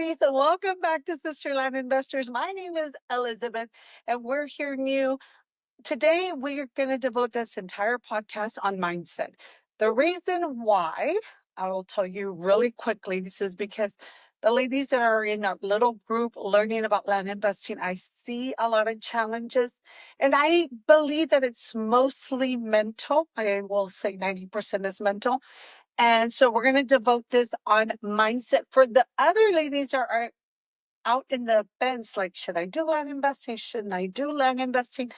ladies. Welcome back to Sister Land Investors. My name is Elizabeth, and we're here new. Today, we're going to devote this entire podcast on mindset. The reason why, I will tell you really quickly, this is because the ladies that are in a little group learning about land investing, I see a lot of challenges, and I believe that it's mostly mental. I will say 90% is mental. And so we're going to devote this on mindset for the other ladies that are out in the fence. Like, should I do land investing? Shouldn't I do land investing?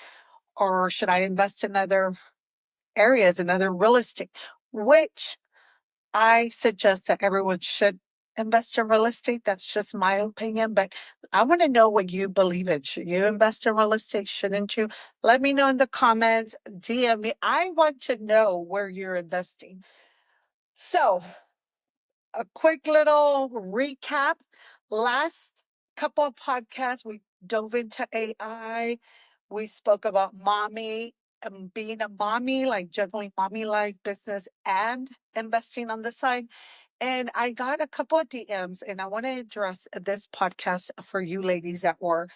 Or should I invest in other areas, in other real estate? Which I suggest that everyone should invest in real estate. That's just my opinion. But I want to know what you believe in. Should you invest in real estate? Shouldn't you? Let me know in the comments. DM me. I want to know where you're investing. So, a quick little recap. Last couple of podcasts, we dove into AI. We spoke about mommy and being a mommy, like generally mommy life, business, and investing on the side. And I got a couple of DMs, and I want to address this podcast for you ladies that were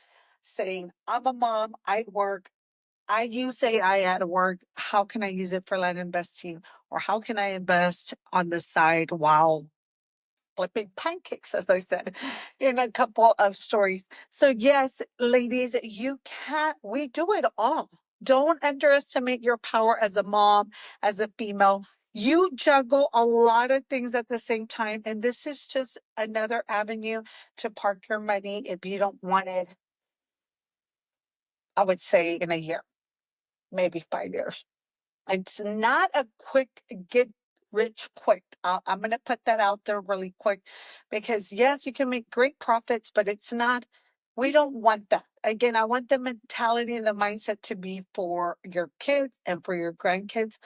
saying, I'm a mom, I work, I use AI at work. How can I use it for land investing? Or how can I invest on the side while flipping pancakes, as I said in a couple of stories. So, yes, ladies, we do it all. Don't underestimate your power as a mom, as a female. You juggle a lot of things at the same time. And this is just another avenue to park your money if you don't want it, I would say, in a year, maybe 5 years. It's not a quick get rich quick. I'm going to put that out there really quick because, yes, you can make great profits, but it's not, we don't want that. Again, I want the mentality and the mindset to be for your kids and for your grandkids.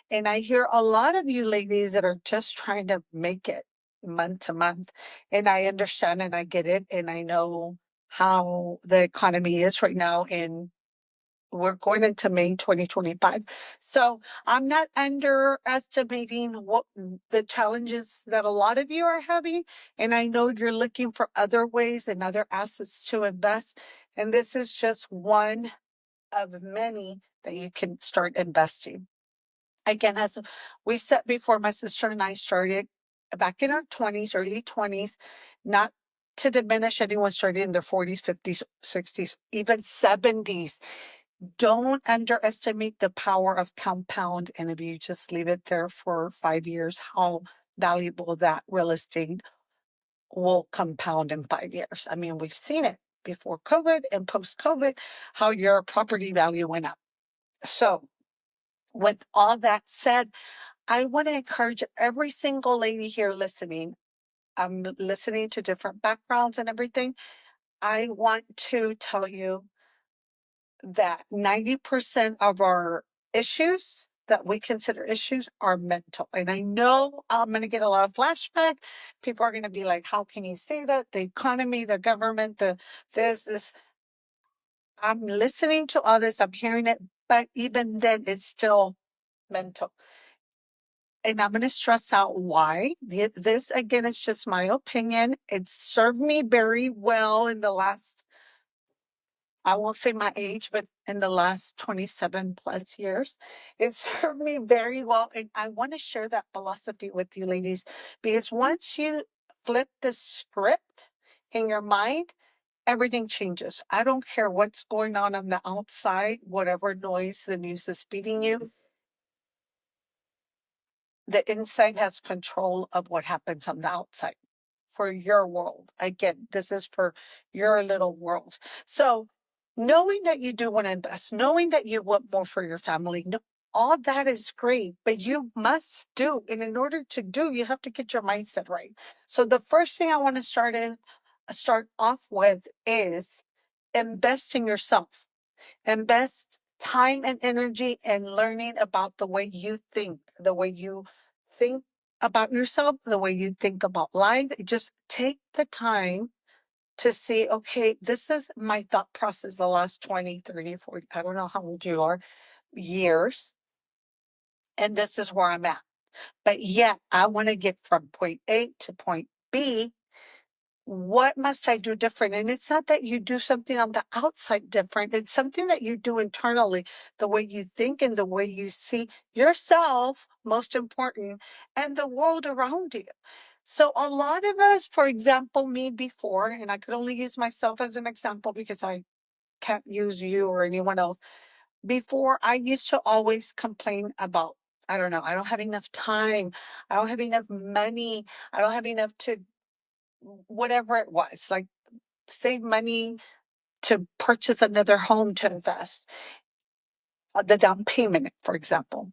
And I hear a lot of you ladies that are just trying to make it month to month. And I understand and I get it. And I know how the economy is right now in we're going into May 2025. So I'm not underestimating what the challenges that a lot of you are having. And I know you're looking for other ways and other assets to invest. And this is just one of many that you can start investing. Again, as we said before, my sister and I started back in our 20s, early 20s, not to diminish anyone starting in their 40s, 50s, 60s, even 70s. Don't underestimate the power of compound. And if you just leave it there for 5 years, how valuable that real estate will compound in 5 years. I mean, we've seen it before COVID and post COVID, how your property value went up. So, with all that said, I want to encourage every single lady here listening. I'm listening to different backgrounds and everything. I want to tell you that 90% of our issues that we consider issues are mental. And I know I'm going to get a lot of flashback. People are going to be like, how can you say that? The economy, the government, this. I'm listening to all this, I'm hearing it, but even then, it's still mental. And I'm going to stress out why. This, again, is just my opinion. It served me very well in the last, I won't say my age, but in the last 27 plus years, it served me very well. And I want to share that philosophy with you, ladies, because once you flip the script in your mind, everything changes. I don't care what's going on the outside, whatever noise the news is feeding you. The inside has control of what happens on the outside for your world. Again, this is for your little world. So, knowing that you do want to invest, knowing that you want more for your family, all that is great, but you must do. And in order to do, you have to get your mindset right. So, the first thing I want to start off with is invest in yourself. Invest time and energy in learning about the way you think, the way you think about yourself, the way you think about life. Just take the time to see, okay, this is my thought process the last 20, 30, 40, I don't know how old you are, years. And this is where I'm at. But yet I want to get from point A to point B. what must I do different? And it's not that you do something on the outside different, it's something that you do internally, the way you think and the way you see yourself, most important, and the world around you. So, a lot of us, for example, me before, and I could only use myself as an example because I can't use you or anyone else. Before, I used to always complain about, I don't know, I don't have enough time, I don't have enough money, I don't have enough to whatever it was, like save money to purchase another home to invest, the down payment, for example.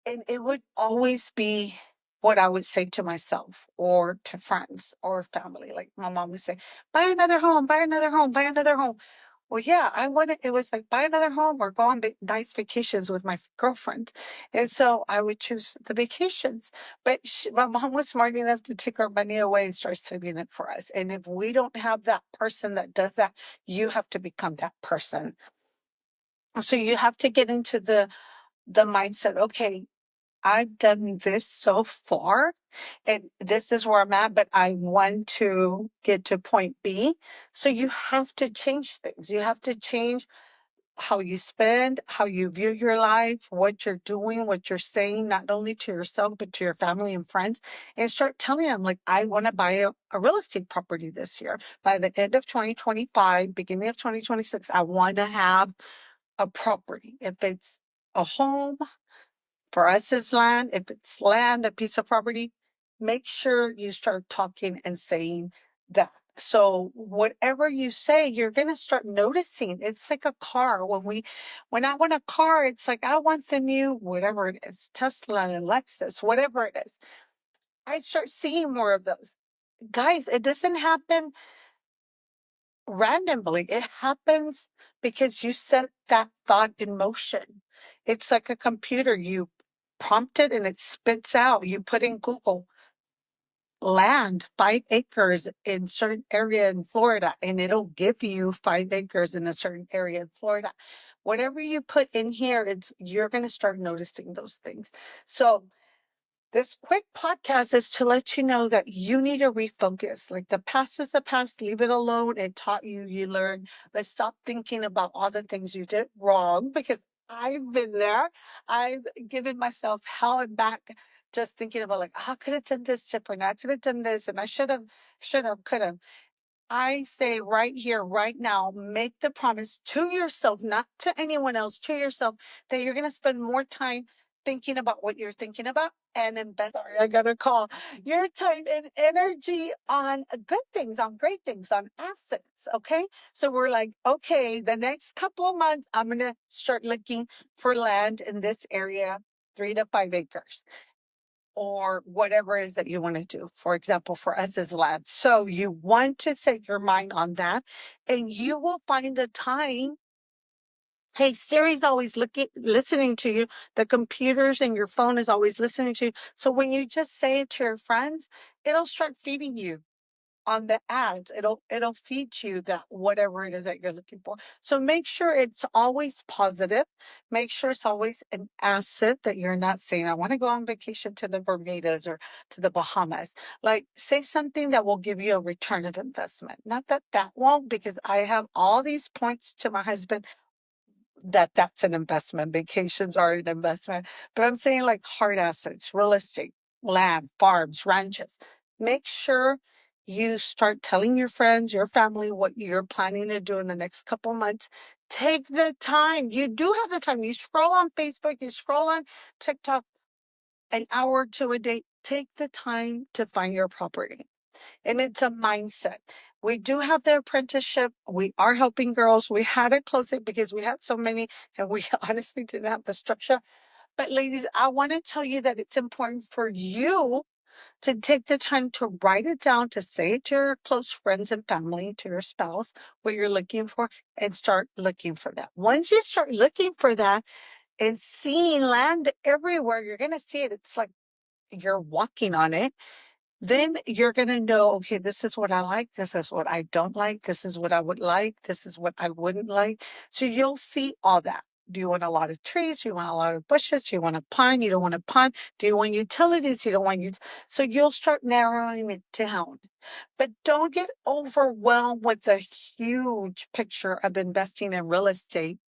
And it would always be what I would say to myself or to friends or family. Like my mom would say, buy another home, buy another home, buy another home. Well, yeah, I wanted, it was like buy another home or go on nice vacations with my girlfriend. And so I would choose the vacations. But my mom was smart enough to take our money away and start saving it for us. And if we don't have that person that does that, you have to become that person. So you have to get into the mindset, okay, I've done this so far, and this is where I'm at, but I want to get to point B. So you have to change things. You have to change how you spend, how you view your life, what you're doing, what you're saying, not only to yourself, but to your family and friends, and start telling them, like, I want to buy a real estate property this year. By the end of 2025, beginning of 2026, I want to have a property. If it's a home, for us is land. If it's land, a piece of property, make sure you start talking and saying that. So whatever you say, you're gonna start noticing. It's like a car. When I want a car, it's like I want the new whatever it is, Tesla and Lexus, whatever it is. I start seeing more of those. Guys, it doesn't happen randomly. It happens because you set that thought in motion. It's like a computer. You prompt it and it spits out. You put in Google land, 5 acres in certain area in Florida, and it'll give you 5 acres in a certain area in Florida. Whatever you put in here, you're going to start noticing those things. So this quick podcast is to let you know that you need to refocus. Like the past is the past, leave it alone. It taught you, you learned, but stop thinking about all the things you did wrong because I've been there. I've given myself hell and back just thinking about like, I could have done this different. I could have done this and I should have, could have. I say right here, right now, make the promise to yourself, not to anyone else, to yourself, that you're going to spend more time thinking about what you're thinking about and invest. Sorry, I got a call. Your time and energy on good things, on great things, on assets. Okay. So we're like, okay, the next couple of months, I'm going to start looking for land in this area, 3 to 5 acres or whatever it is that you want to do. For example, for us as lads. So you want to set your mind on that and you will find the time. Hey, Siri's always listening to you. The computers and your phone is always listening to you. So when you just say it to your friends, it'll start feeding you on the ads. It'll feed you that whatever it is that you're looking for. So make sure it's always positive. Make sure it's always an asset that you're not saying, I want to go on vacation to the Bermudas or to the Bahamas. Like say something that will give you a return of investment. Not that that won't, because I have all these points to my husband that that's an investment. Vacations are an investment. But I'm saying like hard assets, real estate, land, farms, ranches. Make sure you start telling your friends, your family, what you're planning to do in the next couple months. Take the time. You do have the time. You scroll on Facebook, you scroll on TikTok an hour or two a day. Take the time to find your property. And it's a mindset. We do have the apprenticeship. We are helping girls. We had to close it because we had so many and we honestly didn't have the structure. But ladies, I want to tell you that it's important for you to take the time to write it down, to say it to your close friends and family, to your spouse, what you're looking for, and start looking for that. Once you start looking for that and seeing land everywhere, you're going to see it. It's like you're walking on it. Then you're going to know, okay, this is what I like. This is what I don't like. This is what I would like. This is what I wouldn't like. So you'll see all that. Do you want a lot of trees? Do you want a lot of bushes? Do you want a pond? You don't want a pond? Do you want utilities? You don't want so you'll start narrowing it down. But don't get overwhelmed with the huge picture of investing in real estate,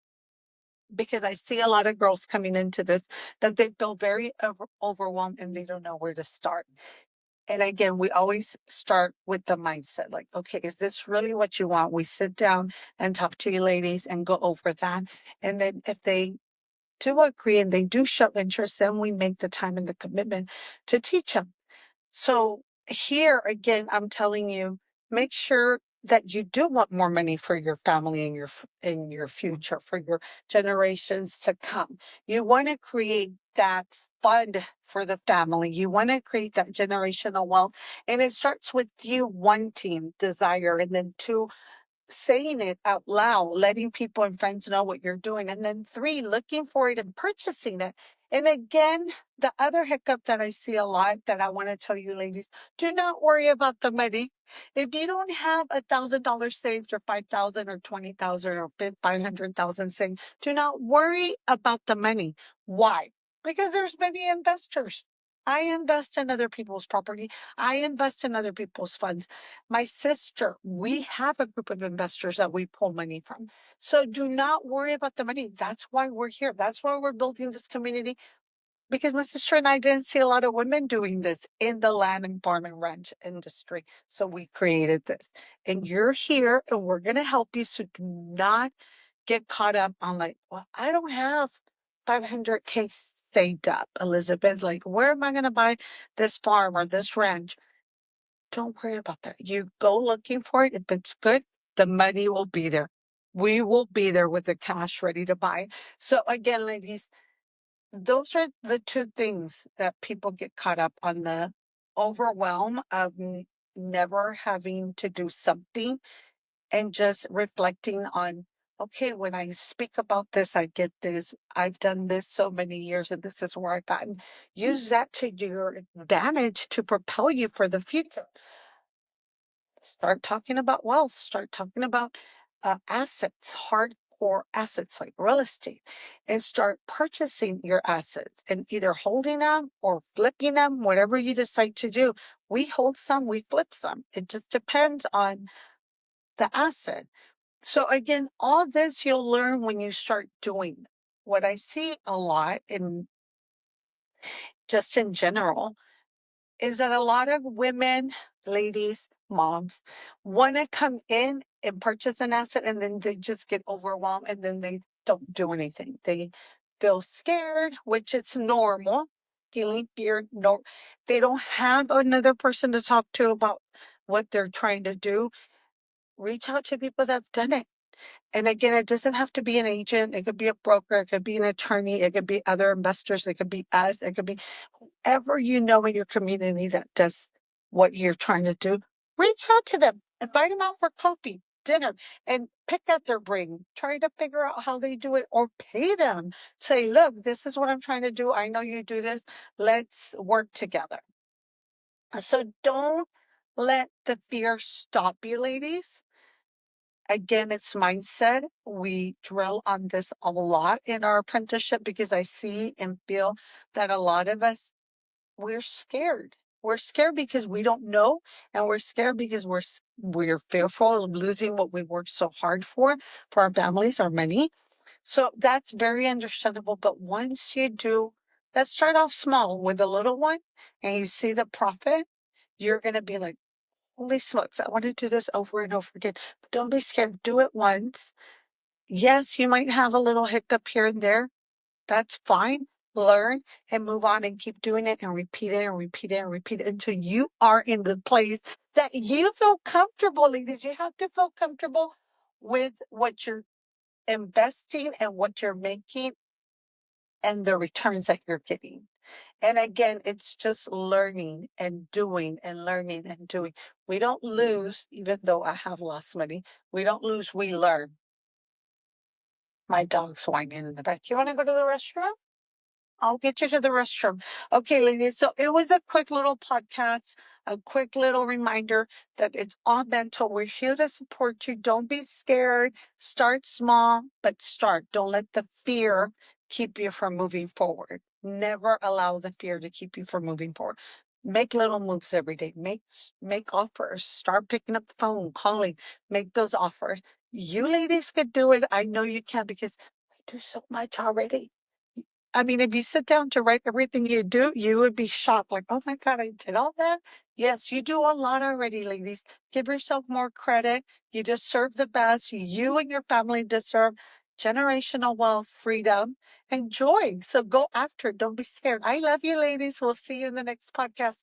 because I see a lot of girls coming into this that they feel very overwhelmed and they don't know where to start. And again, we always start with the mindset like, okay, is this really what you want? We sit down and talk to you ladies and go over that. And then if they do agree and they do show interest, then we make the time and the commitment to teach them. So here again, I'm telling you, make sure that you do want more money for your family and in your future, for your generations to come. You want to create that fund for the family. You want to create that generational wealth. And it starts with you wanting, desire, and then two, saying it out loud, letting people and friends know what you're doing. And then three, looking for it and purchasing it. And again, the other hiccup that I see a lot that I want to tell you ladies, do not worry about the money. If you don't have $1,000 saved or 5,000 or 20,000 or 500,000 saved, do not worry about the money. Why? Because there's many investors. I invest in other people's property. I invest in other people's funds. My sister, we have a group of investors that we pull money from. So do not worry about the money. That's why we're here. That's why we're building this community, because my sister and I didn't see a lot of women doing this in the land and farm and ranch industry. So we created this. And you're here and we're going to help you. So do not get caught up on like, well, I don't have 500K saved up, Elizabeth. Like, where am I going to buy this farm or this ranch? Don't worry about that. You go looking for it. If it's good, the money will be there. We will be there with the cash ready to buy. So again, ladies, those are the two things that people get caught up on: the overwhelm of never having to do something, and just reflecting on, okay, when I speak about this, I get this. I've done this so many years and this is where I've gotten. Use that to your advantage to propel you for the future. Start talking about wealth, start talking about assets, hardcore assets like real estate, and start purchasing your assets and either holding them or flipping them, whatever you decide to do. We hold some, we flip some. It just depends on the asset. So again, all this you'll learn when you start doing. What I see a lot in just in general is that a lot of women, ladies, moms want to come in and purchase an asset and then they just get overwhelmed and then they don't do anything. They feel scared, which is normal. Feeling fear, no, they don't have another person to talk to about what they're trying to do. Reach out to people that have done it. And again, it doesn't have to be an agent. It could be a broker. It could be an attorney. It could be other investors. It could be us. It could be whoever you know in your community that does what you're trying to do. Reach out to them. Invite them out for coffee, dinner, and pick at their brain. Try to figure out how they do it or pay them. Say, look, this is what I'm trying to do. I know you do this. Let's work together. So don't let the fear stop you, ladies. Again, it's mindset. We drill on this a lot in our apprenticeship because I see and feel that a lot of us, we're scared. We're scared because we don't know, and we're scared because we're fearful of losing what we worked so hard for our families, our money. So that's very understandable. But once you do, let's start off small with a little one, and you see the profit, you're gonna be like, holy smokes, I want to do this over and over again. But don't be scared. Do it once. Yes, you might have a little hiccup here and there. That's fine. Learn and move on and keep doing it and repeat it and repeat it and repeat it until you are in the place that you feel comfortable, ladies. You have to feel comfortable with what you're investing and what you're making and the returns that you're getting. And again, it's just learning and doing and learning and doing. We don't lose, even though I have lost money. We don't lose, we learn. My dog's whining in the back. You want to go to the restroom? I'll get you to the restroom. Okay, ladies. So it was a quick little podcast a quick little reminder that it's all mental. We're here to support you. Don't be scared. Start small, but start. Don't let the fear keep you from moving forward. Never allow the fear to keep you from moving forward. Make little moves every day. Make offers. Start picking up the phone, calling, make those offers. You ladies could do it. I know you can because we do so much already. I mean, if you sit down to write everything you do, you would be shocked. Like, oh my God, I did all that. Yes, you do a lot already, ladies. Give yourself more credit. You deserve the best. You and your family deserve generational wealth, freedom, and joy. So go after it. Don't be scared. I love you, ladies. We'll see you in the next podcast.